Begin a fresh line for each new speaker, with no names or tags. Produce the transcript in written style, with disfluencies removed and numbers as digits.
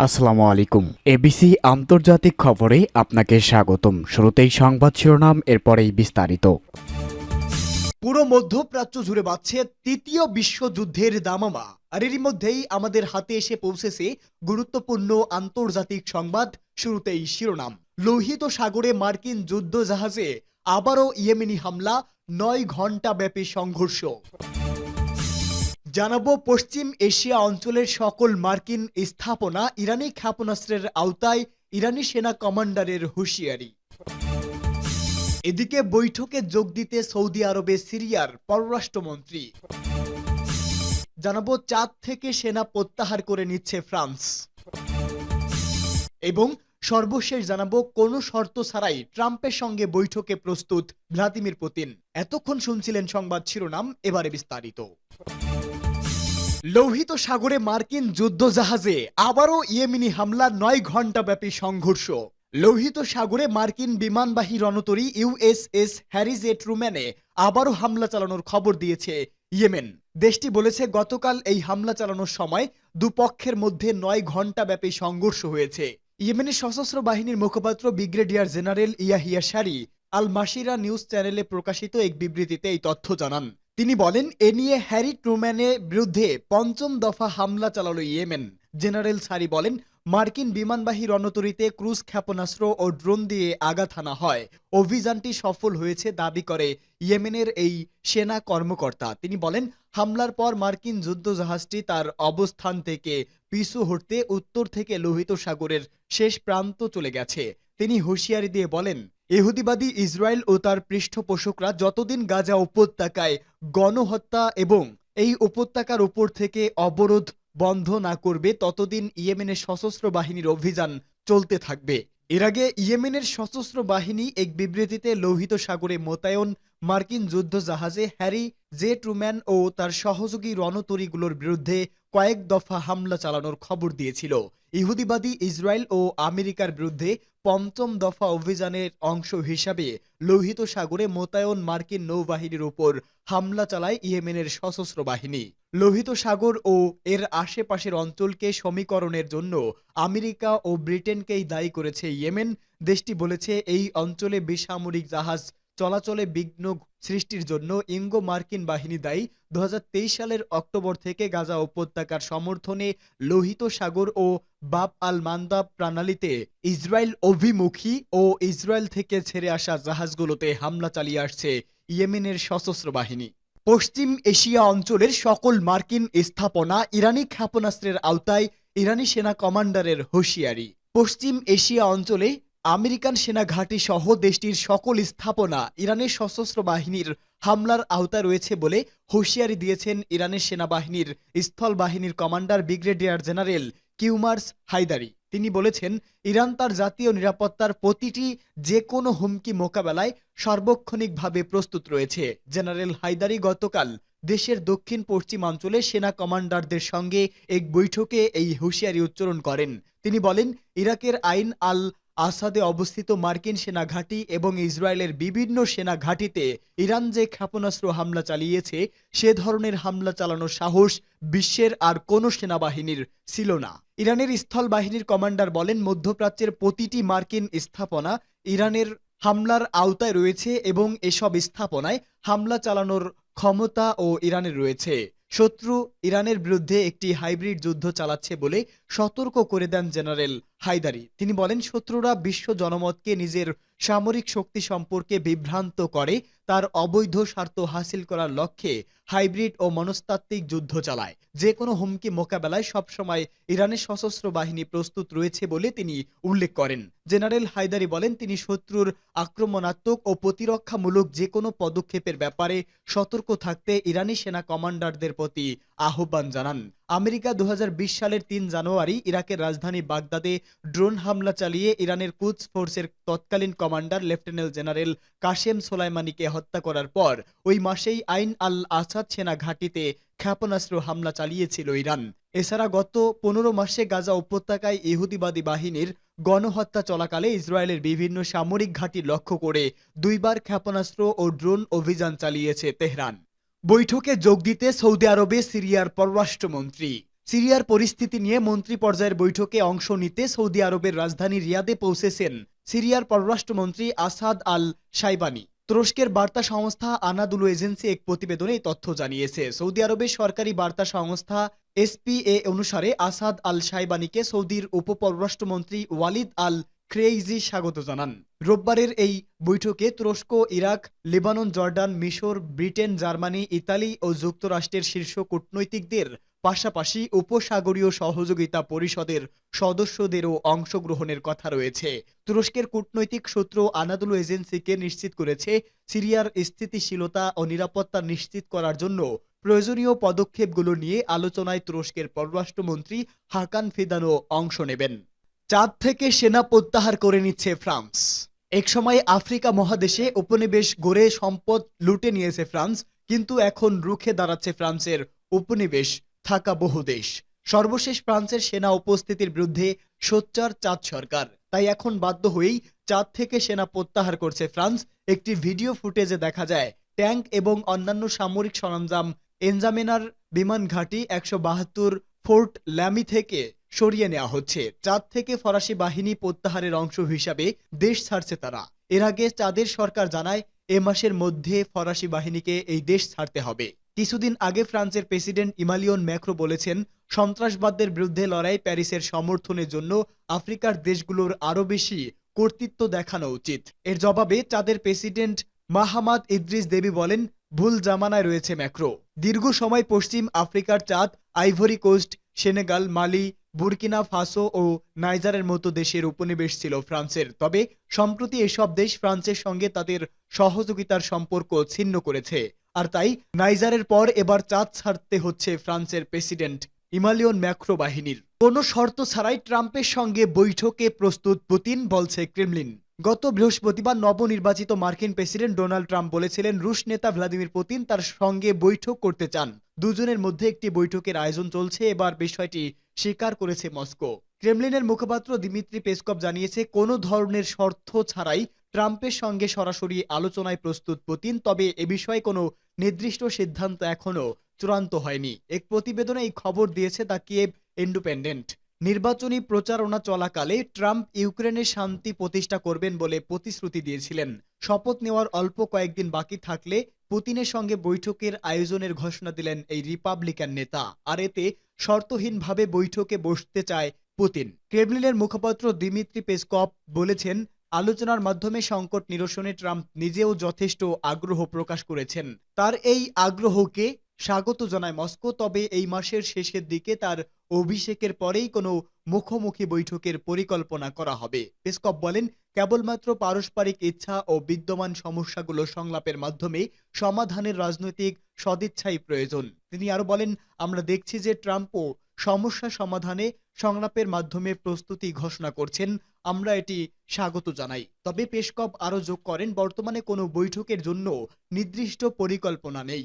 আসসালামু আলাইকুম। এবিসি আন্তর্জাতিক খবরে আপনাকে স্বাগতম। শুরুতেই সংবাদ শিরোনাম, এরপরেই বিস্তারিত।
পুরো মধ্যপ্রাচ্য জুড়ে বাজছে তৃতীয় বিশ্বযুদ্ধের দামামা। আর এরই মধ্যেই আমাদের হাতে এসে পৌঁছেছে গুরুত্বপূর্ণ আন্তর্জাতিক সংবাদ। শুরুতেই শিরোনাম। লোহিত সাগরে মার্কিন যুদ্ধ জাহাজে আবারও ইয়েমেনি হামলা, ৯ ঘন্টা ব্যাপী সংঘর্ষ। জানাবো পশ্চিম এশিয়া অঞ্চলের সকল মার্কিন স্থাপনা ইরানি ক্ষেপণাস্ত্রের আওতায়, ইরানি সেনা কমান্ডারের হুঁশিয়ারি। এদিকে বৈঠকে যোগ দিতে সৌদি আরবে সিরিয়ার পররাষ্ট্রমন্ত্রী। জানাবো চাঁদ থেকে সেনা প্রত্যাহার করে নিচ্ছে ফ্রান্স। এবং সর্বশেষ জানাবো কোনো শর্ত ছাড়াই ট্রাম্পের সঙ্গে বৈঠকে প্রস্তুত ভ্লাদিমির পুতিন। এতক্ষণ শুনছিলেন সংবাদ শিরোনাম, এবারে বিস্তারিত। লোহিত সাগরে মার্কিন যুদ্ধজাহাজে আবারও ইয়েমেনি হামলা, ৯ ঘন্টা ব্যাপী সংঘর্ষ। লোহিত সাগরে মার্কিন বিমানবাহী রণতরী ইউএসএস হ্যারি জে ট্রুম্যানে আবারও হামলা চালানোর খবর দিয়েছে ইয়েমেন। দেশটি বলেছে গতকাল এই হামলা চালানোর সময় দুপক্ষের মধ্যে ৯ ঘন্টা ব্যাপী সংঘর্ষ হয়েছে। ইয়েমেনের সশস্ত্র বাহিনীর মুখপাত্র ব্রিগেডিয়ার জেনারেল ইয়াহিয়া শারি আল মাসিরা নিউজ চ্যানেলে প্রকাশিত এক বিবৃতিতে এই তথ্য জানান। তিনি বলেন, এ নিয়ে হ্যারি ট্রুম্যানের বিরুদ্ধে পঞ্চম দফা হামলা চালালো ইয়েমেন। জেনারেল সারি বলেন, মার্কিন বিমানবাহী রণতরীতে ক্রুজ ক্ষেপণাস্ত্র ও ড্রোন দিয়ে আঘাত হানা হয়। অভিযানটি সফল হয়েছে দাবি করে ইয়েমেনের এই সেনা কর্মকর্তা। তিনি বলেন, হামলার পর মার্কিন যুদ্ধজাহাজটি তার অবস্থান থেকে পিছু হটতে উত্তর থেকে লোহিত সাগরের শেষ প্রান্ত চলে গেছে। তিনি হুঁশিয়ারি দিয়ে বলেন, ইহুদিবাদী ইসরায়েল ও তার পৃষ্ঠপোষকরা যতদিন গাজা উপত্যকায় গণহত্যা এবং এই উপত্যকার উপর থেকে অবরোধ বন্ধ না করবে, ততদিন ইয়েমেনের সশস্ত্র বাহিনীর অভিযান চলতে থাকবে। এর আগে ইয়েমেনের সশস্ত্র বাহিনী এক বিবৃতিতে লোহিত সাগরে মোতায়েন মার্কিন যুদ্ধ জাহাজে হ্যারি জে ট্রুম্যান ও তার সহযোগী রণতরীগুলোর বিরুদ্ধে কয়েক দফা হামলা চালানোর খবর দিয়েছিল। ইহুদিবাদী ইসরায়েল ও আমেরিকার বিরুদ্ধে পঞ্চম দফা অভিযানের অংশ হিসাবে লোহিত সাগরে মোতায়েন মার্কিন নৌবাহিনীর উপর হামলা চালায় ইয়েমেনের সশস্ত্র বাহিনী। লোহিত সাগর ও এর আশেপাশের অঞ্চলকে সমীকরণের জন্য আমেরিকা ও ব্রিটেনকেই দায়ী করেছে ইয়েমেন। দেশটি বলেছে, এই অঞ্চলে বেসামরিক জাহাজ চলাচলে বিঘ্ন সৃষ্টির জন্য ইঙ্গো মার্কিন বাহিনী দায়ী। 2023 সালের অক্টোবর থেকে গাজা উপত্যকার সমর্থনে লোহিত সাগর ও বাব আল মান্দাব প্রণালীতে ইসরায়েল অভিমুখী ও ইসরায়েল থেকে ছেড়ে আসা জাহাজগুলোতে হামলা চালিয়ে আসছে ইয়েমেনের সশস্ত্র বাহিনী। পশ্চিম এশিয়া অঞ্চলের সকল মার্কিন স্থাপনা ইরানি ক্ষেপণাস্ত্রের আওতায়, ইরানি সেনা কমান্ডারের হুঁশিয়ারি। পশ্চিম এশিয়া অঞ্চলে আমেরিকান সেনা ঘাঁটি সহ দেশটির সকল স্থাপনা ইরানের সশস্ত্র বাহিনীর হামলার আওতায় রয়েছে বলে হুঁশিয়ারি দিয়েছেন ইরানের সেনাবাহিনীর স্থল বাহিনীর commander brigadier general Kioumars Heydari. তিনি বলেছেন, ইরান তার জাতীয় নিরাপত্তার প্রতিটি যে কোনো হুমকি মোকাবেলায় সার্বক্ষণিকভাবে প্রস্তুত রয়েছে। জেনারেল হায়দারি গতকাল দেশের দক্ষিণ পশ্চিমাঞ্চলে সেনা কমান্ডারদের সঙ্গে এক বৈঠকে এই হুঁশিয়ারি উচ্চারণ করেন। তিনি বলেন, ইরাকের আইন আল আসাদে অবস্থিত মার্কিন সেনা ঘাঁটি এবং ইসরায়েলের বিভিন্ন সেনা ঘাঁটিতে ইরান যে ক্ষেপণাস্ত্র হামলা চালিয়েছে, সে ধরনের হামলা চালানোর সাহস বিশ্বের আর কোনো সেনাবাহিনীর ছিল না। ইরানের স্থল বাহিনীর কমান্ডার বলেন, মধ্যপ্রাচ্যের প্রতিটি মার্কিন স্থাপনা ইরানের হামলার আওতায় রয়েছে এবং এসব স্থাপনায় হামলা চালানোর ক্ষমতা ও ইরানের রয়েছে। শত্রু ইরানের বিরুদ্ধে একটি হাইব্রিড যুদ্ধ চালাচ্ছে বলে সতর্ক করে দেন জেনারেল হায়দারি। তিনি বলেন, শত্রুরা বিশ্ব জনমতকে নিজের সামরিক শক্তি সম্পর্কে বিভ্রান্ত করে তার অবৈধ স্বার্থ হাসিল করার লক্ষ্যে হাইব্রিড ও মনস্তাত্ত্বিক যুদ্ধ চালায়। যে কোনো হুমকি মোকাবেলায় সবসময় ইরানের সশস্ত্র বাহিনী প্রস্তুত রয়েছে বলে তিনি উল্লেখ করেন। জেনারেল হায়দারি বলেন, তিনি শত্রুর আক্রমণাত্মক ও প্রতিরক্ষামূলক যে কোনো পদক্ষেপের ব্যাপারে সতর্ক থাকতে ইরানি সেনা কমান্ডারদের প্রতি আহ্বান জানান। আমেরিকা 2020 সালের 3 জানুয়ারি ইরাকের রাজধানী বাগদাদে ড্রোন হামলা চালিয়ে ইরানের কুদস ফোর্সের তৎকালীন কমান্ডার লেফটেন্যান্ট জেনারেল কাশেম সোলাইমানিকে হত্যা করার পর ওই মাসেই আইন আল আসাদ সেনা ঘাঁটিতে ক্ষেপণাস্ত্র হামলা চালিয়েছিল ইরান। এছাড়া গত 15 মাসে গাজা উপত্যকায় ইহুদিবাদী বাহিনীর গণহত্যা চলাকালে ইসরায়েলের বিভিন্ন সামরিক ঘাঁটি লক্ষ্য করে 2 বার ক্ষেপণাস্ত্র ও ড্রোন অভিযান চালিয়েছে তেহরান। বৈঠকে যোগ দিতে সৌদি আরবে সিরিয়ার পররাষ্ট্রমন্ত্রী। সিরিয়ার পরিস্থিতি নিয়ে মন্ত্রী পর্যায়ের বৈঠকে অংশ নিতে সৌদি আরবের রাজধানী রিয়াদে পৌঁছেছেন সিরিয়ার পররাষ্ট্রমন্ত্রী আসাদ আল শাইবানি। তুরস্কের বার্তা সংস্থা আনাদুলু এজেন্সি এক প্রতিবেদনে এই তথ্য জানিয়েছে। সৌদি আরবের সরকারি বার্তা সংস্থা এসপিএ অনুসারে আসাদ আল শাইবানিকে সৌদির উপপররাষ্ট্রমন্ত্রী ওয়ালিদ আল ক্রেইজি স্বাগত জানান। রোববারের এই বৈঠকে তুরস্ক, ইরাক, লেবানন, জর্ডান, মিশর, ব্রিটেন, জার্মানি, ইতালি ও যুক্তরাষ্ট্রের শীর্ষ কূটনৈতিকদের পাশাপাশি উপসাগরীয় সহযোগিতা পরিষদের সদস্যদেরও অংশগ্রহণের কথা রয়েছে। তুরস্কের কূটনৈতিক সূত্র আনাদুলু এজেন্সিকে নিশ্চিত করেছে, সিরিয়ার স্থিতিশীলতা ও নিরাপত্তা নিশ্চিত করার জন্য প্রয়োজনীয় পদক্ষেপগুলো নিয়ে আলোচনায় তুরস্কের পররাষ্ট্রমন্ত্রী হাকান ফিদানও অংশ নেবেন। চাঁদ থেকে সেনা প্রত্যাহার করে নিচ্ছে ফ্রান্স। একসময় আফ্রিকা মহাদেশে উপনিবেশ গড়ে সম্পদ লুটে নিয়েছে ফ্রান্স, কিন্তু এখন রুখে দাঁড়াচ্ছে ফ্রান্সের উপনিবেশ থাকা বহু দেশ। সর্বশেষ ফ্রান্সের সেনা উপস্থিতির বিরুদ্ধে সোচ্চার চাঁদ সরকার, তাই এখন বাধ্য হয়েই চাঁদ থেকে সেনা প্রত্যাহার করছে ফ্রান্স। একটি ভিডিও ফুটেজে দেখা যায় ট্যাঙ্ক এবং অন্যান্য সামরিক সরঞ্জাম এনজামেনার বিমান ঘাঁটি ১৭২ ফোর্ট ল্যামি থেকে সরিয়ে নেওয়া হচ্ছে। চাঁদ থেকে ফরাসি বাহিনী প্রত্যাহারের অংশ হিসাবে দেশ ছাড়ছে তারা। এর আগে চাঁদের সরকার জানায় এ মাসের মধ্যে ফরাসি বাহিনীকে এই দেশ ছাড়তে হবে। কিছুদিন আগে ফ্রান্সের প্রেসিডেন্ট ইমানুয়েল ম্যাক্রো বলেছেন, সন্ত্রাসবাদের বিরুদ্ধে লড়াই প্যারিসের সমর্থনের জন্য আফ্রিকার দেশগুলোর আরও বেশি কর্তৃত্ব দেখানো উচিত। এর জবাবে চাঁদের প্রেসিডেন্ট মাহামাদ ইদ্রিস দেবী বলেন, ভুল জামানায় রয়েছে ম্যাক্রো। দীর্ঘ সময় পশ্চিম আফ্রিকার চাঁদ, আইভরি কোস্ট, সেনেগাল, মালি, বুরকিনা ফাসো ও নাইজারের মতো দেশের উপনিবেশ ছিল ফ্রান্সের। তবে সম্প্রতি এসব দেশ ফ্রান্সের সঙ্গে তাদের সহযোগিতার সম্পর্ক ছিন্ন করেছে। আর তাই নাইজারের পর এবার চাঁদ ছাড়তে হচ্ছে ফ্রান্সের প্রেসিডেন্ট ইমানুয়েল ম্যাক্রো বাহিনীর। কোনো শর্ত ছাড়াই ট্রাম্পের সঙ্গে বৈঠকে প্রস্তুত পুতিন, বলছে ক্রেমলিন। গত বৃহস্পতিবার নবনির্বাচিত মার্কিন প্রেসিডেন্ট ডোনাল্ড ট্রাম্প বলেছিলেন, রুশ নেতা ভ্লাদিমির পুতিন তার সঙ্গে বৈঠক করতে চান। দুজনের মধ্যে একটি বৈঠকের আয়োজন চলছে, এবার বিষয়টি স্বীকার করেছে মস্কো। ক্রেমলিনের মুখপাত্র দিমিত্রি পেসকভ জানিয়েছে, কোনো ধরনের শর্ত ছাড়াই ট্রাম্পের সঙ্গে সরাসরি আলোচনায় প্রস্তুত পুতিন। তবে এ বিষয়ে কোনো নির্দিষ্ট সিদ্ধান্ত এখনও চূড়ান্ত হয়নি। এক প্রতিবেদনে এই খবর দিয়েছে দ্য কিয়েভ ইন্ডিপেন্ডেন্ট। নির্বাচনী প্রচারণা চলাকালে ট্রাম্প ইউক্রেনে শান্তি প্রতিষ্ঠা করবেন বলে প্রতিশ্রুতি দিয়েছিলেন। শপথ নেওয়ার অল্প কয়েকদিন বাকি থাকলে পুতিনের সঙ্গে বৈঠকের আয়োজনের ঘোষণা দিলেন এই রিপাবলিকান নেতা। আর এতে শর্তহীনভাবে বৈঠকে বসতে চায় পুতিন। ক্রেমলিনের মুখপাত্র দিমিত্রি পেসকভ বলেছেন, আলোচনার মাধ্যমে সংকট নিরসনে ট্রাম্প নিজেও যথেষ্ট আগ্রহ প্রকাশ করেছেন। তার এই আগ্রহকে স্বাগত জানায় মস্কো। তবে এই মাসের শেষের দিকে তার অভিষেকের পরেই কোনো মুখোমুখি বৈঠকের পরিকল্পনা করা হবে। পেসকভ বলেন, কেবলমাত্র পারস্পরিক ইচ্ছা ও বিদ্যমান সমস্যাগুলো সংলাপের মাধ্যমে সমাধানের রাজনৈতিক সদিচ্ছাই প্রয়োজন। তিনি আরো বলেন, আমরা দেখছি যে ট্রাম্পও সমস্যা সমাধানে সংলাপের মাধ্যমে প্রস্তুতি ঘোষণা করছেন। আমরা এটি স্বাগত জানাই। তবে পেসকভ আরো যোগ করেন, বর্তমানে কোনো বৈঠকের জন্য নির্দিষ্ট পরিকল্পনা নেই।